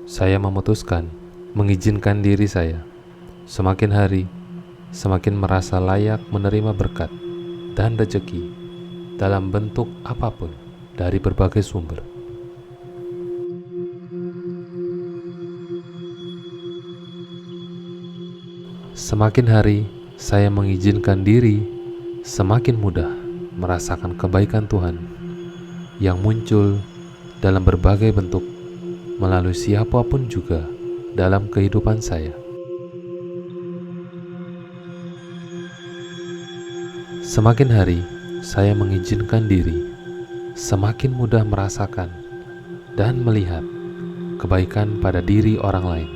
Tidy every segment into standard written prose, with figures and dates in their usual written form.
Saya memutuskan mengizinkan diri saya semakin hari semakin merasa layak menerima berkat dan rezeki dalam bentuk apapun dari berbagai sumber. Semakin hari saya mengizinkan diri semakin mudah merasakan kebaikan Tuhan yang muncul dalam berbagai bentuk melalui siapapun juga dalam kehidupan saya. Semakin hari saya mengizinkan diri semakin mudah merasakan dan melihat kebaikan pada diri orang lain.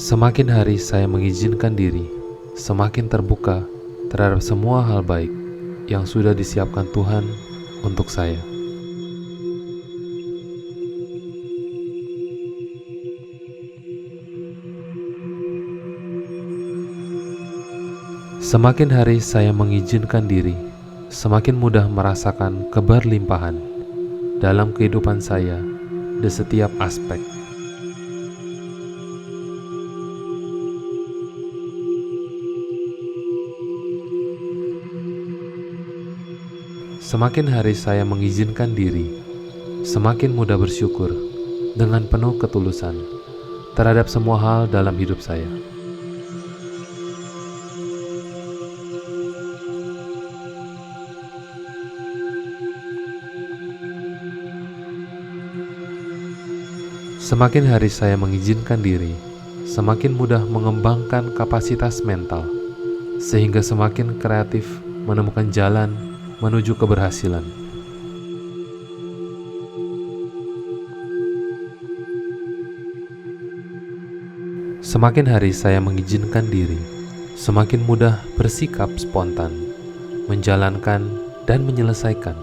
Semakin hari saya mengizinkan diri semakin terbuka terhadap semua hal baik yang sudah disiapkan Tuhan untuk saya. Semakin hari saya mengizinkan diri semakin mudah merasakan keberlimpahan dalam kehidupan saya di setiap aspek. Semakin hari saya mengizinkan diri semakin mudah bersyukur dengan penuh ketulusan terhadap semua hal dalam hidup saya. Semakin hari saya mengizinkan diri semakin mudah mengembangkan kapasitas mental sehingga semakin kreatif menemukan jalan menuju keberhasilan. Semakin hari saya mengizinkan diri semakin mudah bersikap spontan, menjalankan dan menyelesaikan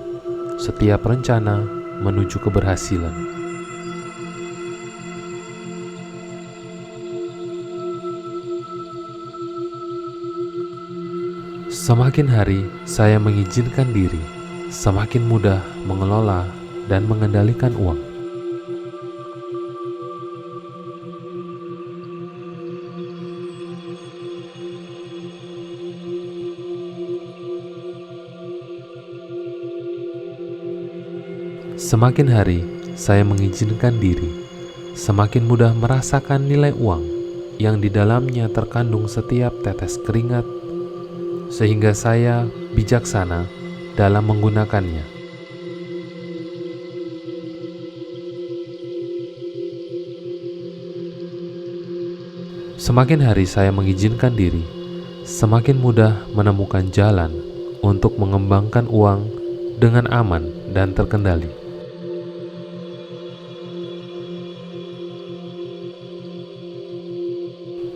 setiap rencana menuju keberhasilan. Semakin hari saya mengizinkan diri semakin mudah mengelola dan mengendalikan uang. Semakin hari saya mengizinkan diri semakin mudah merasakan nilai uang yang di dalamnya terkandung setiap tetes keringat, sehingga saya bijaksana dalam menggunakannya. Semakin hari saya mengizinkan diri semakin mudah menemukan jalan untuk mengembangkan uang dengan aman dan terkendali.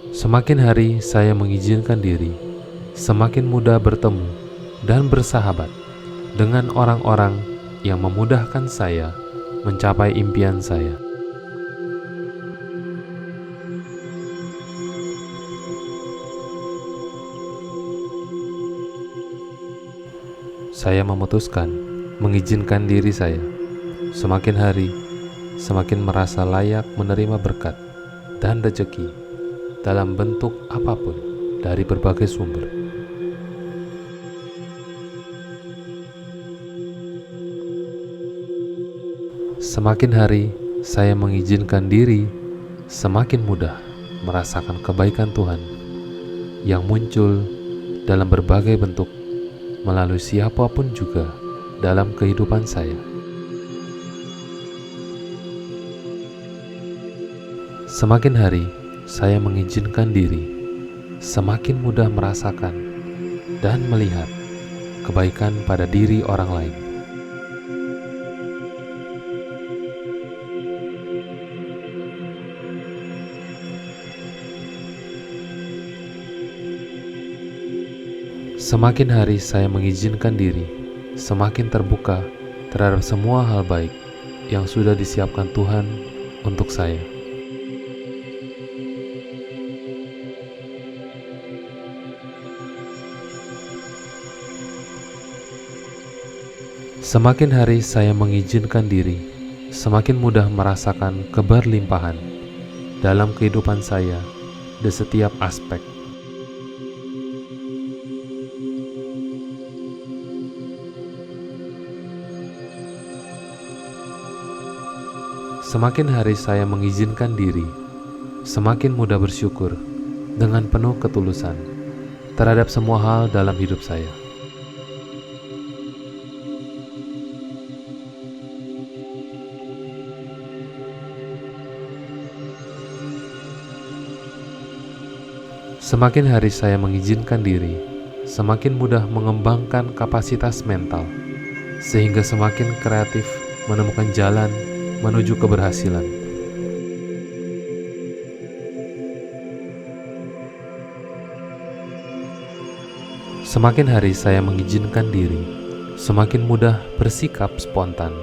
Semakin hari saya mengizinkan diri semakin mudah bertemu dan bersahabat dengan orang-orang yang memudahkan saya mencapai impian saya. Saya memutuskan mengizinkan diri saya semakin hari semakin merasa layak menerima berkat dan rezeki dalam bentuk apapun dari berbagai sumber. Semakin hari saya mengizinkan diri semakin mudah merasakan kebaikan Tuhan yang muncul dalam berbagai bentuk melalui siapapun juga dalam kehidupan saya. Semakin hari saya mengizinkan diri semakin mudah merasakan dan melihat kebaikan pada diri orang lain. Semakin hari saya mengizinkan diri semakin terbuka terhadap semua hal baik yang sudah disiapkan Tuhan untuk saya. Semakin hari saya mengizinkan diri, semakin mudah merasakan keberlimpahan dalam kehidupan saya di setiap aspek. Semakin hari saya mengizinkan diri, semakin mudah bersyukur dengan penuh ketulusan terhadap semua hal dalam hidup saya. Semakin hari saya mengizinkan diri, semakin mudah mengembangkan kapasitas mental, sehingga semakin kreatif menemukan jalan menuju keberhasilan. Semakin hari saya mengizinkan diri, semakin mudah bersikap spontan,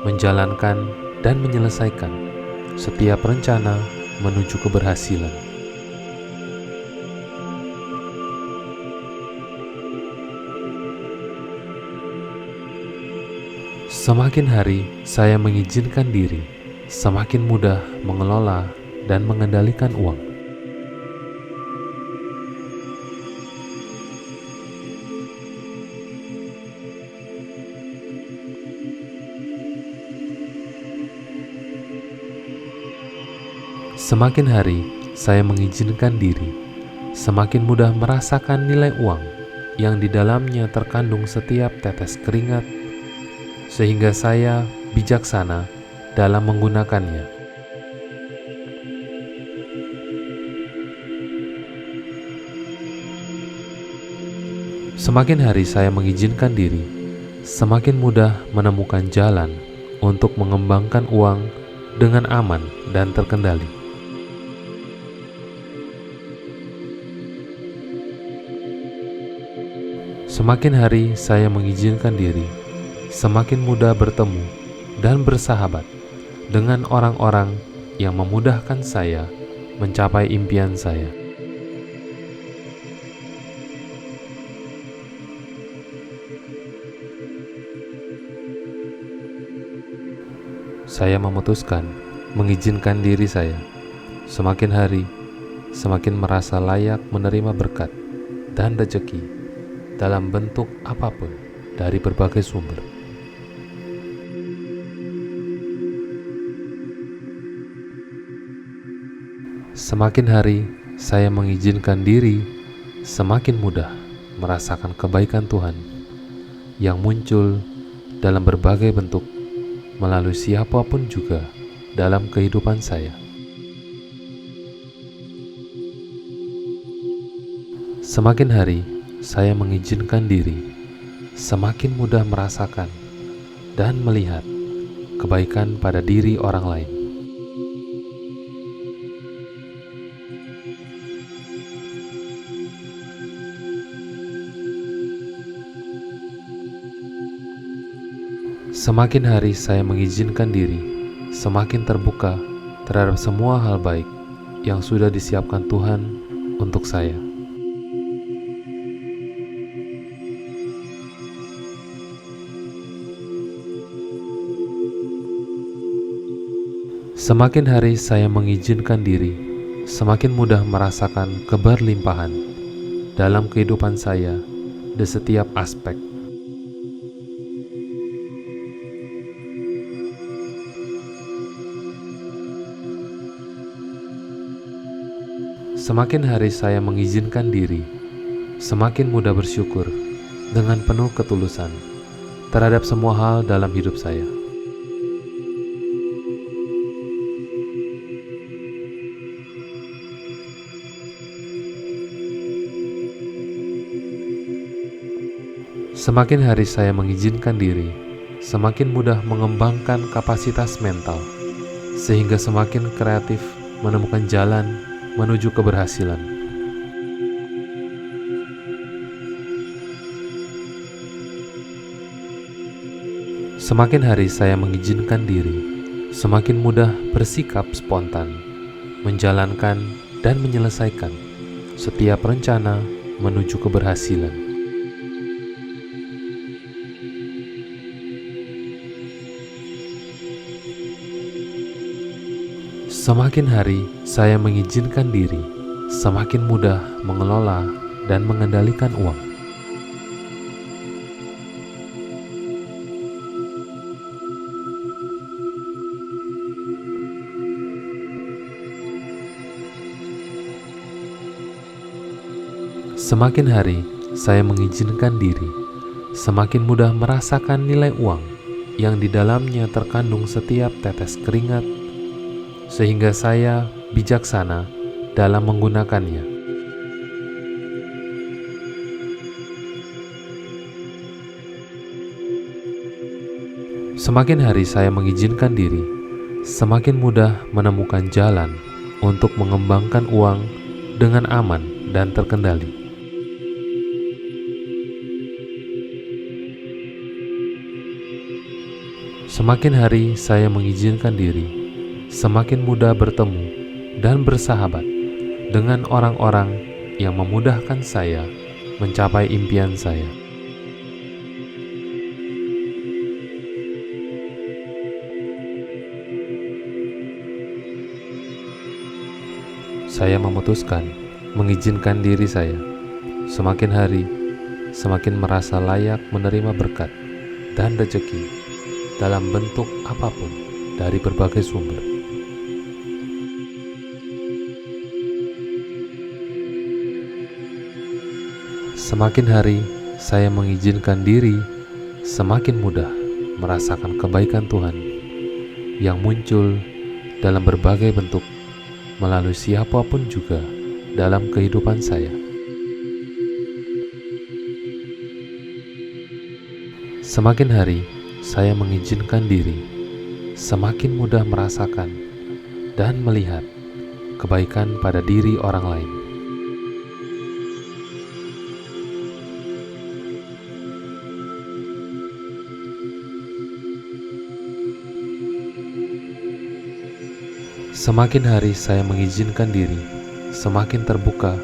menjalankan dan menyelesaikan setiap rencana menuju keberhasilan. Semakin hari saya mengizinkan diri, semakin mudah mengelola dan mengendalikan uang. Semakin hari saya mengizinkan diri, semakin mudah merasakan nilai uang yang di dalamnya terkandung setiap tetes keringat, sehingga saya bijaksana dalam menggunakannya. Semakin hari saya mengizinkan diri, semakin mudah menemukan jalan untuk mengembangkan uang dengan aman dan terkendali. Semakin hari saya mengizinkan diri, semakin mudah bertemu dan bersahabat dengan orang-orang yang memudahkan saya mencapai impian saya. Saya memutuskan mengizinkan diri saya semakin hari semakin merasa layak menerima berkat dan rezeki dalam bentuk apapun dari berbagai sumber. Semakin hari saya mengizinkan diri, semakin mudah merasakan kebaikan Tuhan yang muncul dalam berbagai bentuk melalui siapapun juga dalam kehidupan saya. Semakin hari saya mengizinkan diri, semakin mudah merasakan dan melihat kebaikan pada diri orang lain. Semakin hari saya mengizinkan diri, semakin terbuka terhadap semua hal baik yang sudah disiapkan Tuhan untuk saya. Semakin hari saya mengizinkan diri, semakin mudah merasakan keberlimpahan dalam kehidupan saya di setiap aspek. Semakin hari saya mengizinkan diri, semakin mudah bersyukur dengan penuh ketulusan terhadap semua hal dalam hidup saya. Semakin hari saya mengizinkan diri, semakin mudah mengembangkan kapasitas mental, sehingga semakin kreatif menemukan jalan menuju keberhasilan. Semakin hari saya mengizinkan diri, semakin mudah bersikap spontan, menjalankan dan menyelesaikan setiap rencana menuju keberhasilan. Semakin hari saya mengizinkan diri, semakin mudah mengelola dan mengendalikan uang. Semakin hari saya mengizinkan diri, semakin mudah merasakan nilai uang yang di dalamnya terkandung setiap tetes keringat, sehingga saya bijaksana dalam menggunakannya. Semakin hari saya mengizinkan diri, semakin mudah menemukan jalan untuk mengembangkan uang dengan aman dan terkendali. Semakin hari saya mengizinkan diri, semakin mudah bertemu dan bersahabat dengan orang-orang yang memudahkan saya mencapai impian saya. Saya memutuskan mengizinkan diri saya semakin hari semakin merasa layak menerima berkat dan rezeki dalam bentuk apapun dari berbagai sumber. Semakin hari saya mengizinkan diri, semakin mudah merasakan kebaikan Tuhan yang muncul dalam berbagai bentuk melalui siapapun juga dalam kehidupan saya. Semakin hari saya mengizinkan diri, semakin mudah merasakan dan melihat kebaikan pada diri orang lain. Semakin hari saya mengizinkan diri, semakin terbuka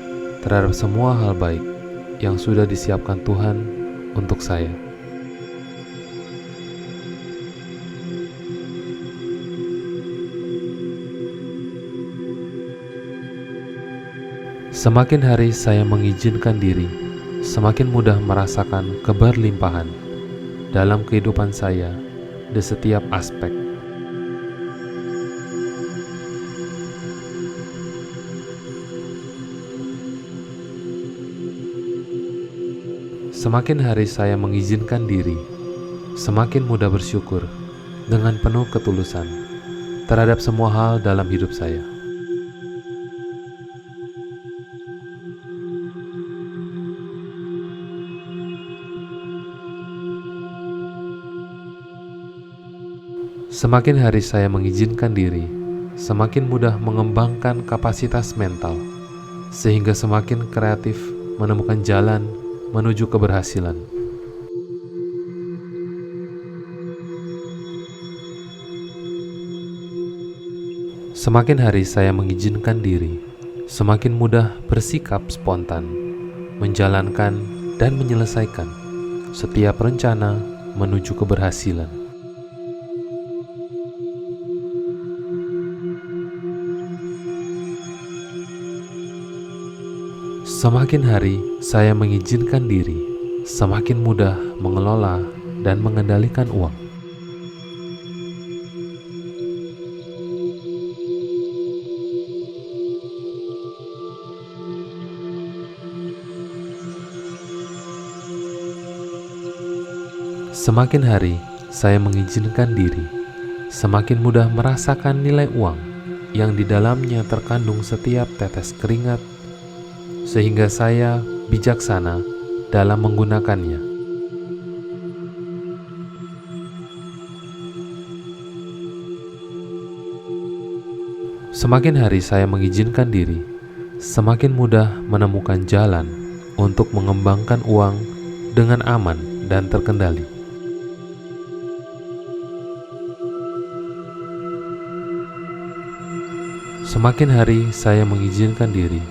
terhadap semua hal baik yang sudah disiapkan Tuhan untuk saya. Semakin hari saya mengizinkan diri, semakin mudah merasakan keberlimpahan dalam kehidupan saya di setiap aspek. Semakin hari saya mengizinkan diri, semakin mudah bersyukur dengan penuh ketulusan terhadap semua hal dalam hidup saya. Semakin hari saya mengizinkan diri, semakin mudah mengembangkan kapasitas mental, sehingga semakin kreatif menemukan jalan menuju keberhasilan. Semakin hari saya mengizinkan diri, semakin mudah bersikap spontan, menjalankan dan menyelesaikan setiap rencana menuju keberhasilan. Semakin hari saya mengizinkan diri, semakin mudah mengelola dan mengendalikan uang. Semakin hari saya mengizinkan diri, semakin mudah merasakan nilai uang yang di dalamnya terkandung setiap tetes keringat, sehingga saya bijaksana dalam menggunakannya. Semakin hari saya mengizinkan diri, semakin mudah menemukan jalan untuk mengembangkan uang dengan aman dan terkendali. Semakin hari saya mengizinkan diri,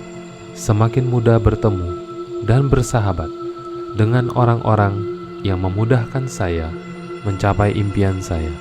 semakin mudah bertemu dan bersahabat dengan orang-orang yang memudahkan saya mencapai impian saya.